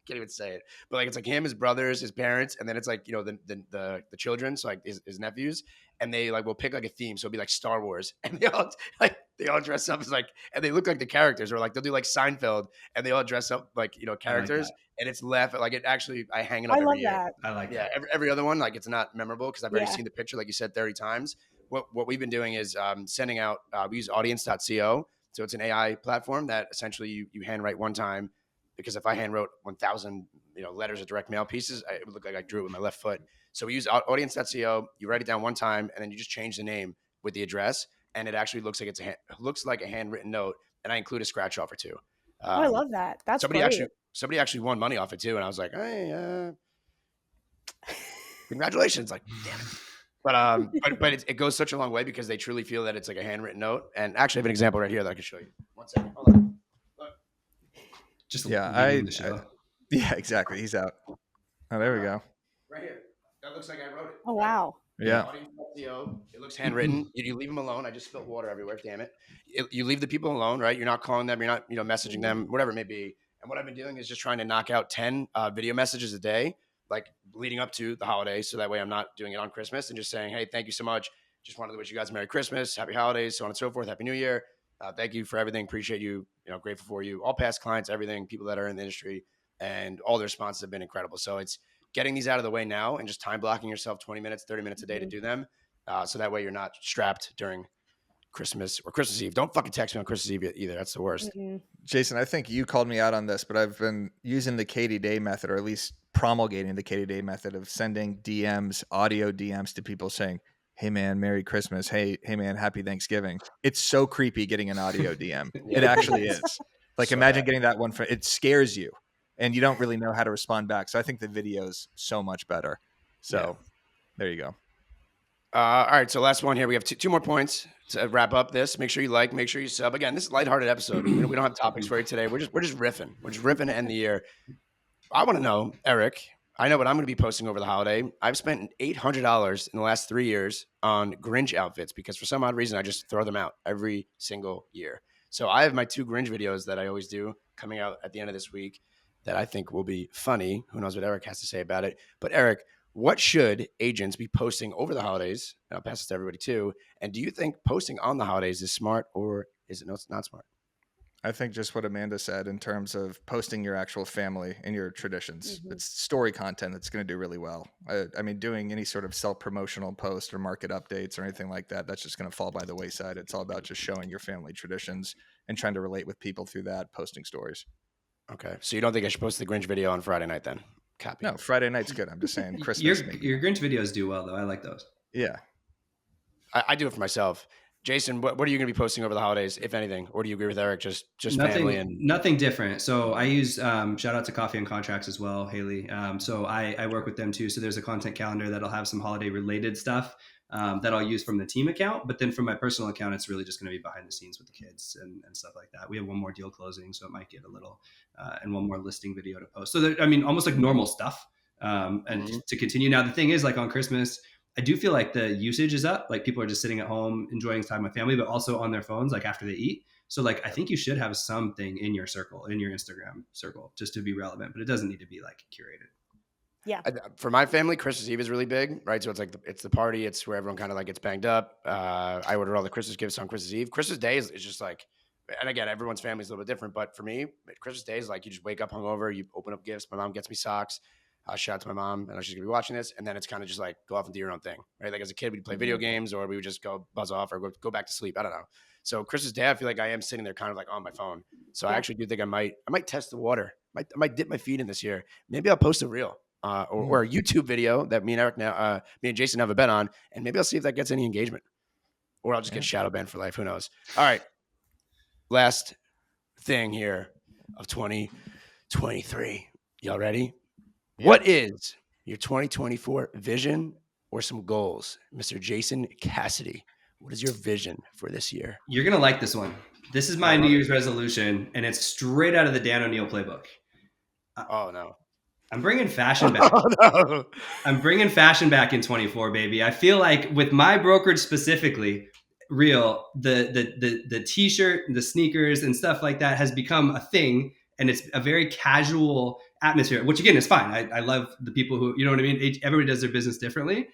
can't even say it, but like it's like him, his brothers, his parents, and then it's like the children, so like his nephews, and they like will pick like a theme. So it'll be like Star Wars, and they all dress up as like, and they look like the characters, or like they'll do like Seinfeld, and they all dress up like characters, and it's like it actually I hang it up every year. That. I like Yeah, that. every other one, like it's not memorable because I've already seen the picture, like you said, 30 times. What we've been doing is sending out, we use audience.co. So it's an AI platform that essentially you handwrite one time, because if I handwrote 1,000 letters of direct mail pieces, it would look like I drew it with my left foot. So we use audience.co. You write it down one time, and then you just change the name with the address, and it actually looks like looks like a handwritten note. And I include a scratch off or two. I love that. That's great. Somebody actually won money off it too, and I was like, hey, congratulations! Like, damn it. But it goes such a long way because they truly feel that it's like a handwritten note. And actually, I have an example right here that I can show you. One second. Hold on. Look. Just Yeah, yeah, exactly. He's out. Oh, there we go. Right here. That looks like I wrote it. Oh, wow. Yeah. It looks handwritten. You leave them alone. I just spilled water everywhere. Damn it. You leave the people alone, right? You're not calling them. You're not, messaging them, whatever it may be. And what I've been doing is just trying to knock out 10 video messages a day, like leading up to the holiday. So that way I'm not doing it on Christmas and just saying, hey, thank you so much. Just wanted to wish you guys Merry Christmas, Happy Holidays, so on and so forth. Happy New Year. Thank you for everything. Appreciate you. Grateful for you. All past clients, everything, people that are in the industry, and all their responses have been incredible. So it's getting these out of the way now and just time blocking yourself 20 minutes, 30 minutes a day to do them. So that way you're not strapped during Christmas or Christmas Eve. Don't fucking text me on Christmas Eve either. That's the worst. Jason, I think you called me out on this, but I've been using the Katie Day method, or at least promulgating the Katie Day method of sending DMs, audio DMs to people saying, hey man, Merry Christmas. Hey man, Happy Thanksgiving. It's so creepy getting an audio DM. It actually is. Like imagine getting that one it scares you and you don't really know how to respond back. So I think the video is so much better. So there you go. All right, so last one here. We have two more points to wrap up this. Make sure you like, make sure you sub. Again, this is a lighthearted episode. We don't have topics for you today. We're just riffing. We're just riffing to end the year. I want to know, Eric. I know what I'm going to be posting over the holiday. I've spent $800 in the last 3 years on Grinch outfits because for some odd reason I just throw them out every single year. So I have my 2 Grinch videos that I always do coming out at the end of this week that I think will be funny. Who knows what Eric has to say about it? But Eric, what should agents be posting over the holidays? And I'll pass this to everybody too. And do you think posting on the holidays is smart or is it not smart? I think just what Amanda said in terms of posting your actual family and your traditions. It's story content that's going to do really well. I mean, doing any sort of self-promotional post or market updates or anything like that, that's just going to fall by the wayside. It's all about just showing your family traditions and trying to relate with people through that, posting stories. Okay. So you don't think I should post the Grinch video on Friday night then? Copy. No, Friday night's good. I'm just saying Christmas. Your Grinch videos do well, though. I like those. Yeah. I do it for myself. Jason, what are you going to be posting over the holidays, if anything? Or do you agree with Eric? Just family and nothing different. So I use shout out to Coffee and Contracts as well, Haley. So I work with them too. So there's a content calendar that'll have some holiday related stuff that I'll use from the team account. But then from my personal account, it's really just going to be behind the scenes with the kids and stuff like that. We have one more deal closing, so it might get a little and one more listing video to post. So there, I mean, almost like normal stuff. And to continue. Now the thing is, like on Christmas, I do feel like the usage is up. Like people are just sitting at home enjoying time with family, but also on their phones, like after they eat. So like, I think you should have something in your circle, in your Instagram circle, just to be relevant, but it doesn't need to be like curated. Yeah. For my family, Christmas Eve is really big, right? So it's like it's the party. It's where everyone kind of like gets banged up. I order all the Christmas gifts on Christmas Eve. Christmas Day is just like, and again, everyone's family is a little bit different, but for me, Christmas Day is like you just wake up hungover, you open up gifts. My mom gets me socks. Shout out to my mom. I know she's gonna be watching this, and then it's kind of just like go off and do your own thing, right? Like as a kid, we'd play video games, or we would just go buzz off, or go back to sleep. I don't know. So Christmas Day, I feel like I am sitting there kind of like on my phone. So I actually do think I might test the water. I might dip my feet in this year. Maybe I'll post a reel or a YouTube video that me and Eric now, me and Jason have a bet on, and maybe I'll see if that gets any engagement, or I'll just get shadow banned for life. Who knows? All right, last thing here of 2023. Y'all ready? Yeah. What is your 2024 vision or some goals, Mr. Jason Cassity? What is your vision for this year? You're going to like this one. This is my New Year's resolution, and it's straight out of the Dan Oneil playbook. Oh, no. I'm bringing fashion back. Oh, no. I'm bringing fashion back in 24, baby. I feel like with my brokerage specifically, real, the t-shirt, the sneakers and stuff like that has become a thing. And it's a very casual atmosphere, which again is fine. I love the people who, you know what I mean? Everybody does their business differently.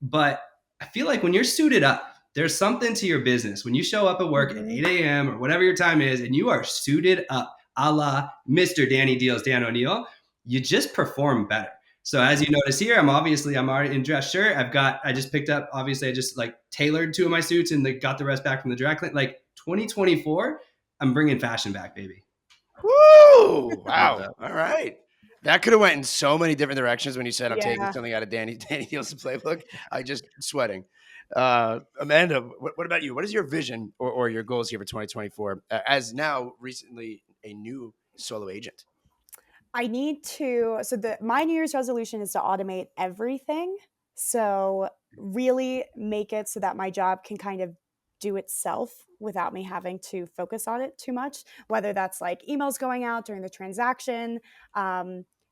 But I feel like when you're suited up, there's something to your business. When you show up at work at 8 a.m. or whatever your time is, and you are suited up, a la Mr. Danny Deals, Dan Oneil, you just perform better. So as you notice here, I'm already in dress shirt. I just picked up, obviously I just like tailored 2 of my suits and they got the rest back from the dry clean. Like 2024, I'm bringing fashion back, baby. Woo! Wow. All right. That could have went in so many different directions when you said I'm taking something out of Danny Deals' playbook. I just sweating. Amanda, what about you? What is your vision or your goals here for 2024 as now recently a new solo agent? I need to, my New Year's resolution is to automate everything. So really make it so that my job can kind of do itself without me having to focus on it too much, whether that's like emails going out during the transaction,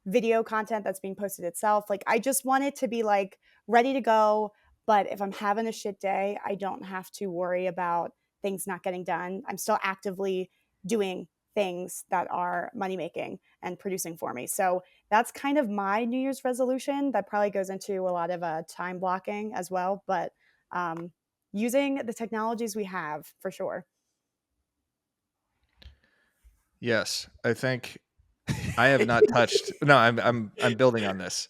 video content that's being posted itself. Like I just want it to be like ready to go. But if I'm having a shit day, I don't have to worry about things not getting done. I'm still actively doing things that are money making and producing for me. So that's kind of my New Year's resolution. That probably goes into a lot of time blocking as well. But using the technologies we have for sure. Yes, I think I have not touched. No, I'm building on this.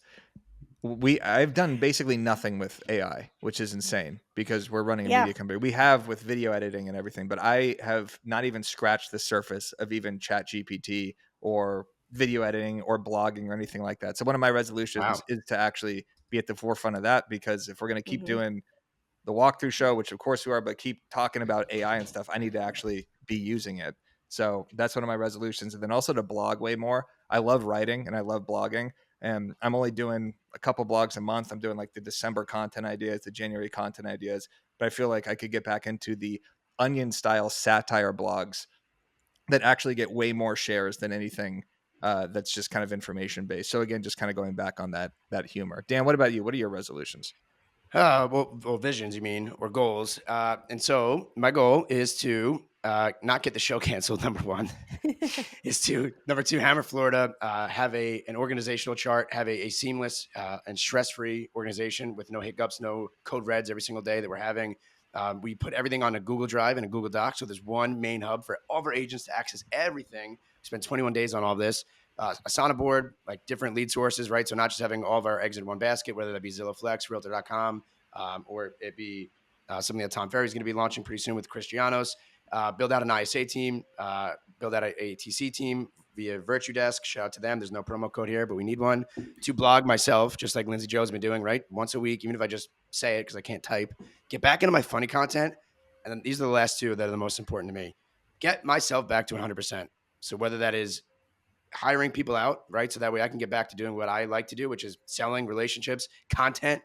I've done basically nothing with AI, which is insane because we're running a media company. We have with video editing and everything, but I have not even scratched the surface of even ChatGPT or video editing or blogging or anything like that. So one of my resolutions is to actually be at the forefront of that, because if we're going to keep doing the walkthrough show, which of course we are, but keep talking about AI and stuff, I need to actually be using it. So that's one of my resolutions. And then also to blog way more. I love writing and I love blogging. And I'm only doing a couple blogs a month. I'm doing like the December content ideas, the January content ideas, but I feel like I could get back into the Onion style satire blogs that actually get way more shares than anything that's just kind of information based. So again, just kind of going back on that humor. Dan, what about you? What are your resolutions? Well, visions, you mean, or goals. And so my goal is to not get the show canceled. Number one is to, number two, Hammer Florida, have an organizational chart, have a seamless and stress-free organization with no hiccups, no code reds every single day that we're having. We put everything on a Google Drive and a Google Doc. So there's one main hub for all of our agents to access everything. We spent 21 days on all this. Asana board, like different lead sources, right? So not just having all of our eggs in one basket, whether that be Zillow Flex, Realtor.com, or it be something that Tom Ferry is going to be launching pretty soon with Christianos. Build out an ISA team, build out a TC team via Virtue Desk. Shout out to them. There's no promo code here, but we need one. To blog myself, just like Lindsay Joe's been doing, right? Once a week, even if I just say it because I can't type. Get back into my funny content. And then these are the last two that are the most important to me. Get myself back to 100%. So whether that is hiring people out, right? So that way I can get back to doing what I like to do, which is selling, relationships, content.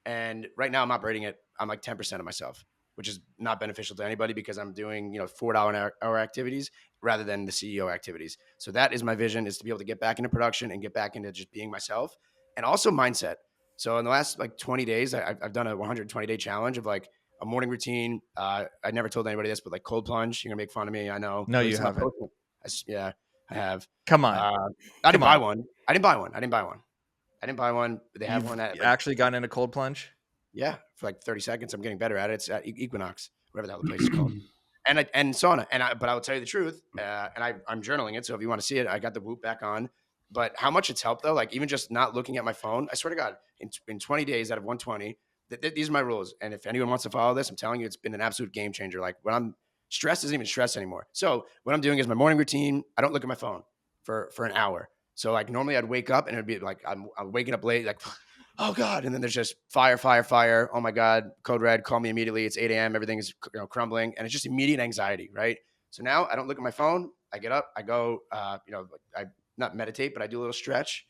And right now I'm operating at, I'm like 10% of myself, which is not beneficial to anybody because I'm doing, $4 an hour activities rather than the CEO activities. So that is my vision, is to be able to get back into production and get back into just being myself, and also mindset. So in the last like 20 days, I've done a 120-day challenge of like a morning routine. I never told anybody this, but like cold plunge, you're gonna make fun of me. I know. No, you haven't. Yeah, I have. Come on. I didn't buy one. I didn't buy one. They have one that actually gotten in a cold plunge. Yeah, for like 30 seconds. I'm getting better at it. It's at Equinox, whatever the hell the place is called. And sauna. But I will tell you the truth. I'm journaling it. So if you want to see it, I got the Whoop back on. But how much it's helped though, like even just not looking at my phone, I swear to God, in 20 days out of 120, these are my rules. And if anyone wants to follow this, I'm telling you, it's been an absolute game changer. Like when I'm stressed, isn't even stress anymore. So what I'm doing is my morning routine. I don't look at my phone for an hour. So like normally I'd wake up and it'd be like, I'm waking up late, like, oh God. And then there's just fire. Oh my God, code red, call me immediately. It's 8 a.m. Everything is crumbling. And it's just immediate anxiety, right? So now I don't look at my phone. I get up, I go, I not meditate, but I do a little stretch.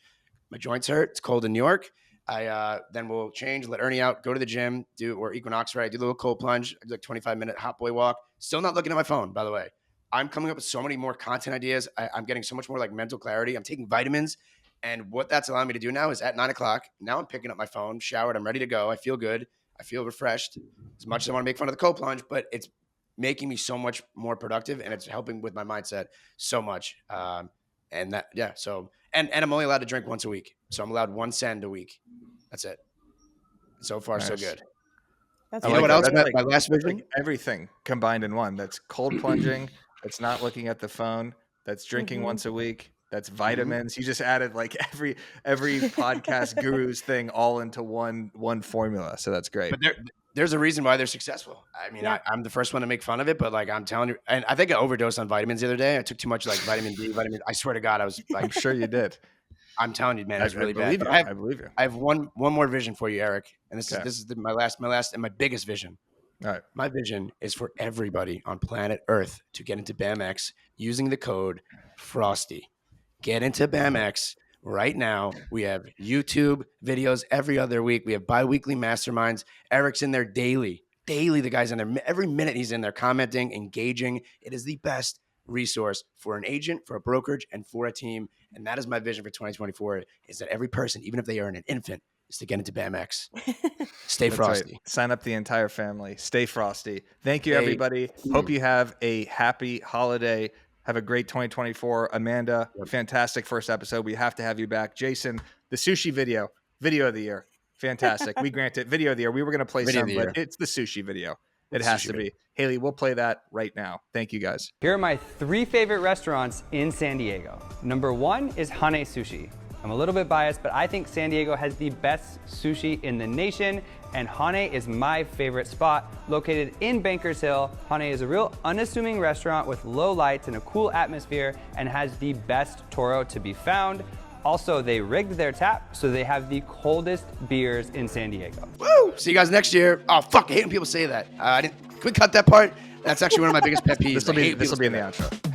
My joints hurt. It's cold in New York. I then will change, let Ernie out, go to the gym, or Equinox, right? I do a little cold plunge, I do like 25-minute hot boy walk. Still not looking at my phone, by the way. I'm coming up with so many more content ideas. I'm getting so much more like mental clarity. I'm taking vitamins. And what that's allowing me to do now is at 9 o'clock, now I'm picking up my phone, showered, I'm ready to go. I feel good. I feel refreshed. As much as I want to make fun of the cold plunge, but it's making me so much more productive and it's helping with my mindset so much. And that, yeah. So, and I'm only allowed to drink once a week. So I'm allowed one send a week. That's it. So far, nice. So good. That's you know what else? Like, my last vision? Like everything combined in one. That's cold plunging. That's not looking at the phone. That's drinking once a week. That's vitamins. You just added like every podcast guru's thing all into one formula. So that's great. But there's a reason why they're successful. I mean, yeah. I'm the first one to make fun of it, but like I'm telling you, and I think I overdosed on vitamins the other day. I took too much like vitamin D, I swear to God, I was like, I'm sure you did. I'm telling you, man, it was really bad. I believe you. I have one more vision for you, Eric, and this is my last and my biggest vision. All right. My vision is for everybody on planet Earth to get into BAMX using the code FROSTY. Get into BAMX right now. We have YouTube videos every other week. We have bi-weekly masterminds. Eric's in there daily. The guy's in there. Every minute he's in there commenting, engaging. It is the best resource for an agent, for a brokerage, and for a team. And that is my vision for 2024, is that every person, even if they are an infant, is to get into BAMX. Stay frosty. Right. Sign up the entire family. Stay frosty. Thank you, everybody. Hope you have a happy holiday. Have a great 2024. Amanda, fantastic first episode. We have to have you back. Jason, the sushi video of the year. Fantastic. We grant it. Video of the year. We were going to play some, but it's the sushi video. It has to be. Haley, we'll play that right now. Thank you, guys. Here are my 3 favorite restaurants in San Diego. Number 1 is Hane Sushi. I'm a little bit biased, but I think San Diego has the best sushi in the nation, and Hane is my favorite spot. Located in Bankers Hill, Hane is a real unassuming restaurant with low lights and a cool atmosphere, and has the best toro to be found. Also, they rigged their tap, so they have the coldest beers in San Diego. Woo! See you guys next year. Oh, fuck, I hate when people say that. Can we cut that part? That's actually one of my biggest pet peeves. This will be in the outro.